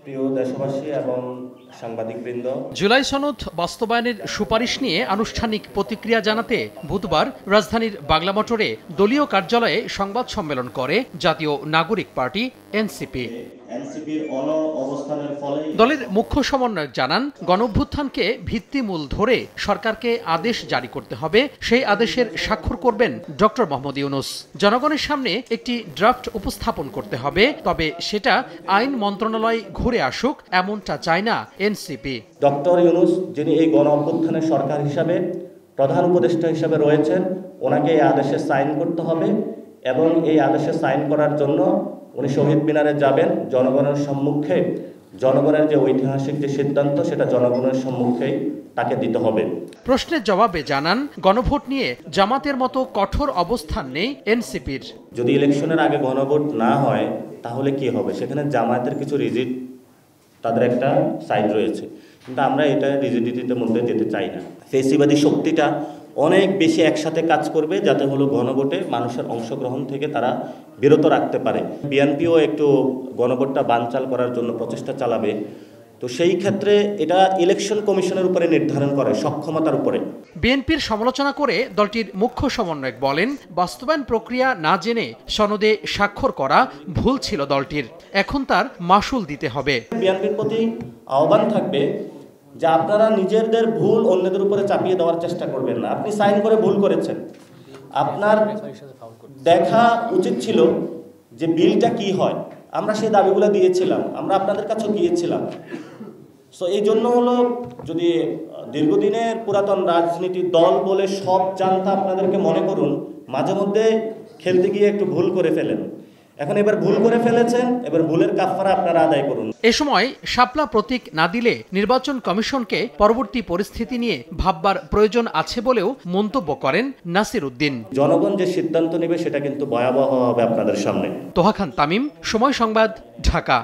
প্রিয় দেশবাসী এবং সাংবাদিকবৃন্দ, জুলাই সনদ বাস্তবায়নের সুপারিশ নিয়ে আনুষ্ঠানিক প্রতিক্রিয়া জানাতে বুধবার রাজধানীর বাংলা মোটরে দলীয় কার্যালয়ে সংবাদ সম্মেলন করে জাতীয় নাগরিক পার্টি এনসিপি। দলের মুখ্য সমন্বয়ক জানান, গণঅভ্যুত্থানকে ভিত্তিমূল ধরে সরকারকে আদেশ জারি করতে হবে। সেই আদেশের স্বাক্ষর করবেন ডক্টর মোহাম্মদ ইউনূস। জনগণের সামনে একটি ড্রাফট উপস্থাপন করতে হবে, তবে সেটা আইন মন্ত্রণালয় ঘুরে আসুক এমনটা চায় না এনসিপি। ডক্টর ইউনূস যিনি এই গণঅভ্যুত্থানের সরকার হিসাবে প্রধান উপদেষ্টা হিসাবে রয়েছেন, ওনাকে এই আদেশে সাইন করতে হবে এবং এই আদেশে সাইন করার জন্য উনি শহীদ মিনারে যাবেন। জনগণের সম্মুখে জনগণের যে ঐতিহাসিক যে সিদ্ধান্ত, সেটা জনগণের সম্মুখেই তাকে দিতে হবে। প্রশ্নের জবাবে জানান, গণভোট নিয়ে জামাতের মতো কঠোর অবস্থান নেই এনসিপির। যদি ইলেকশনের আগে গণভোট না হয় তাহলে কি হবে? সেখানে জামায়াতের কিছু রিজিড, তাদের একটা সাইড রয়েছে, কিন্তু আমরা এটা রিজিডিটির মধ্যে যেতে চাই না। ফেসিবাদী শক্তিটা অনেক বেশি একসাথে কাজ করবে, যাতে হলো গণভোটে মানুষের অংশগ্রহণ থেকে তারা বিরত রাখতে পারে। বিএনপিও একটু গণভোটটা বানচাল করার জন্য প্রচেষ্টা চালাবে। তো সেই ক্ষেত্রে এটা ইলেকশন কমিশনের উপরে নির্ধারণ করে, সক্ষমতার উপরে। বিএনপির সমালোচনা করে দলটির মুখ্য সমন্বয়ক বলেন, বাস্তবায়ন প্রক্রিয়া না জেনে সনদে স্বাক্ষর করা ভুল ছিল দলটির। এখন তার মাসুল দিতে হবে। বিএনপির প্রতি আহ্বান থাকবে যে আপনারা নিজেদের ভুল অন্যদের উপরে চাপিয়ে দেওয়ার চেষ্টা করবেন না। আপনি সাইন করে ভুল করেছেন, আপনার দেখা উচিত ছিল যে বিলটা কি হয়। আমরা সেই দাবিগুলো দিয়েছিলাম, আমরা আপনাদের কাছেও গিয়েছিলাম। সো এই জন্য হলো, যদি দীর্ঘদিনের পুরাতন রাজনীতির দল বলে সব জানতা আপনাদেরকে মনে করুন, মাঝে মধ্যে খেলতে গিয়ে একটু ভুল করে ফেলেন। এখন এবার ভুল করে ফেলেছেন, এবার ভুলের কাফারা আপনারা আদায় করুন। এ সময় শাপলা প্রতীক না দিলে নির্বাচন কমিশনকে পরবর্তী পরিস্থিতি নিয়ে ভাববার প্রয়োজন আছে বলেও মন্তব্য করেন নাসির উদ্দিন। জনগণ যে সিদ্ধান্ত নেবে সেটা কিন্তু ভয়াবহ হবে আপনাদের সামনে। তোহা খান তামিম, সময় সংবাদ, ঢাকা।